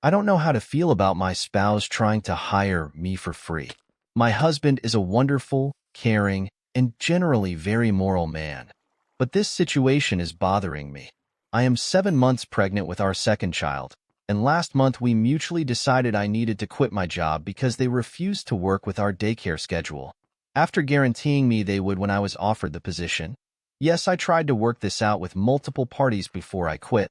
I don't know how to feel about my spouse trying to hire me for free. My husband is a wonderful, caring, and generally very moral man. But this situation is bothering me. I am 7 months pregnant with our second child, and last month we mutually decided I needed to quit my job because they refused to work with our daycare schedule, after guaranteeing me they would when I was offered the position. Yes, I tried to work this out with multiple parties before I quit.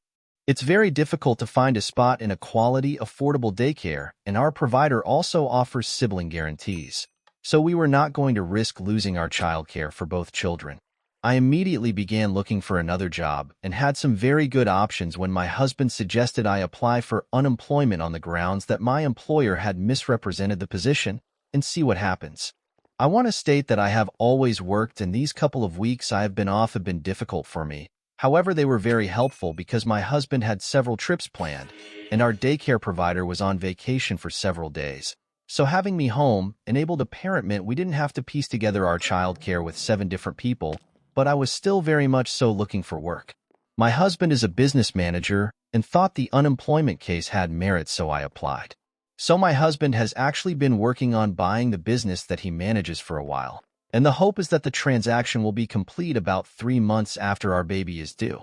It's very difficult to find a spot in a quality, affordable daycare, and our provider also offers sibling guarantees. So we were not going to risk losing our childcare for both children. I immediately began looking for another job and had some very good options when my husband suggested I apply for unemployment on the grounds that my employer had misrepresented the position and see what happens. I want to state that I have always worked, and these couple of weeks I have been off have been difficult for me. However, they were very helpful because my husband had several trips planned, and our daycare provider was on vacation for several days. So having me home and able to parent meant we didn't have to piece together our childcare with 7 different people, but I was still very much so looking for work. My husband is a business manager and thought the unemployment case had merit, so I applied. So my husband has actually been working on buying the business that he manages for a while, and the hope is that the transaction will be complete about 3 months after our baby is due.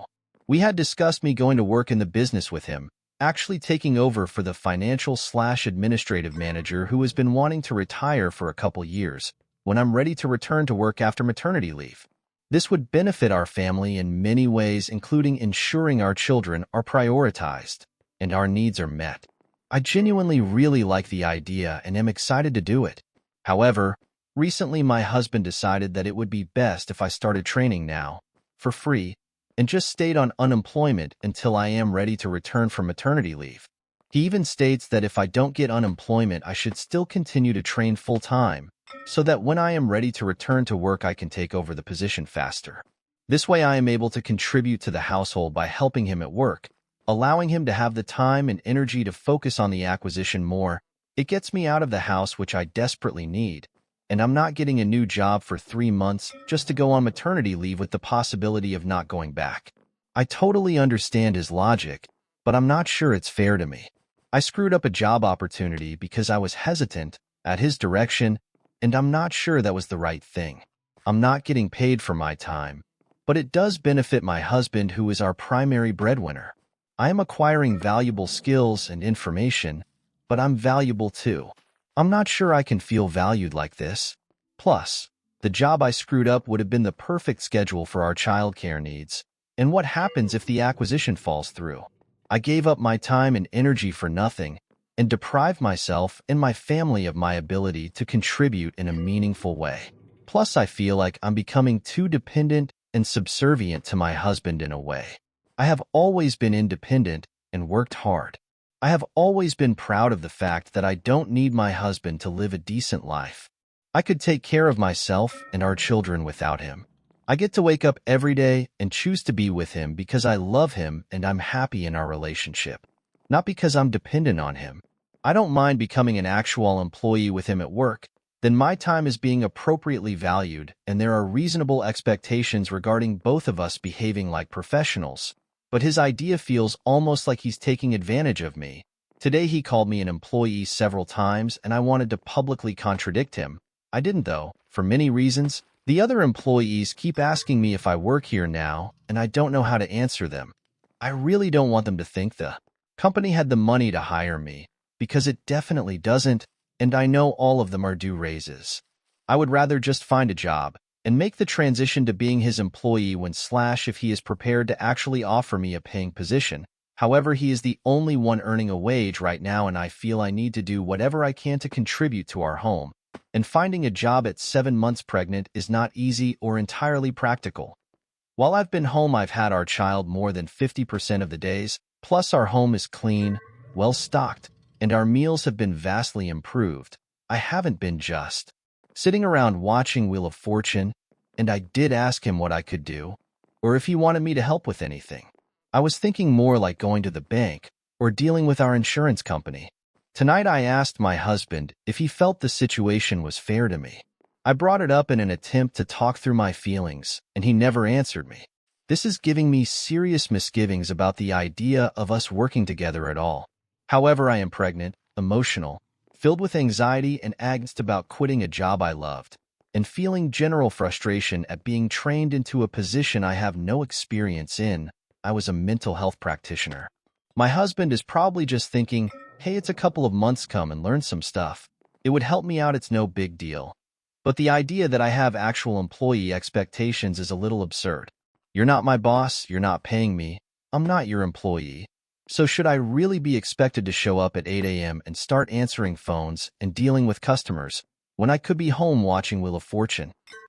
We had discussed me going to work in the business with him, actually taking over for the financial/administrative manager who has been wanting to retire for a couple years, when I'm ready to return to work after maternity leave. This would benefit our family in many ways, including ensuring our children are prioritized and our needs are met. I genuinely really like the idea and am excited to do it. However, recently my husband decided that it would be best if I started training now, for free, and just stayed on unemployment until I am ready to return from maternity leave. He even states that if I don't get unemployment, I should still continue to train full-time, so that when I am ready to return to work I can take over the position faster. This way I am able to contribute to the household by helping him at work, allowing him to have the time and energy to focus on the acquisition more. It gets me out of the house, which I desperately need, and I'm not getting a new job for 3 months just to go on maternity leave with the possibility of not going back. I totally understand his logic, but I'm not sure it's fair to me. I screwed up a job opportunity because I was hesitant at his direction, and I'm not sure that was the right thing. I'm not getting paid for my time, but it does benefit my husband, who is our primary breadwinner. I am acquiring valuable skills and information, but I'm valuable too. I'm not sure I can feel valued like this. Plus, the job I screwed up would have been the perfect schedule for our childcare needs. And what happens if the acquisition falls through? I gave up my time and energy for nothing and deprived myself and my family of my ability to contribute in a meaningful way. Plus, I feel like I'm becoming too dependent and subservient to my husband in a way. I have always been independent and worked hard. I have always been proud of the fact that I don't need my husband to live a decent life. I could take care of myself and our children without him. I get to wake up every day and choose to be with him because I love him and I'm happy in our relationship, not because I'm dependent on him. I don't mind becoming an actual employee with him at work. Then my time is being appropriately valued and there are reasonable expectations regarding both of us behaving like professionals. But his idea feels almost like he's taking advantage of me. Today he called me an employee several times and I wanted to publicly contradict him. I didn't though, for many reasons. The other employees keep asking me if I work here now, and I don't know how to answer them. I really don't want them to think the company had the money to hire me, because it definitely doesn't, and I know all of them are due raises. I would rather just find a job and make the transition to being his employee if he is prepared to actually offer me a paying position. However, he is the only one earning a wage right now, and I feel I need to do whatever I can to contribute to our home. And finding a job at 7 months pregnant is not easy or entirely practical. While I've been home, I've had our child more than 50% of the days, plus our home is clean, well-stocked, and our meals have been vastly improved. I haven't been just sitting around watching Wheel of Fortune, and I did ask him what I could do, or if he wanted me to help with anything. I was thinking more like going to the bank or dealing with our insurance company. Tonight I asked my husband if he felt the situation was fair to me. I brought it up in an attempt to talk through my feelings, and he never answered me. This is giving me serious misgivings about the idea of us working together at all. However, I am pregnant, emotional, filled with anxiety and angst about quitting a job I loved, and feeling general frustration at being trained into a position I have no experience in. I was a mental health practitioner. My husband is probably just thinking, hey, it's a couple of months, come and learn some stuff. It would help me out, it's no big deal. But the idea that I have actual employee expectations is a little absurd. You're not my boss, you're not paying me, I'm not your employee. So should I really be expected to show up at 8 a.m. and start answering phones and dealing with customers when I could be home watching Wheel of Fortune?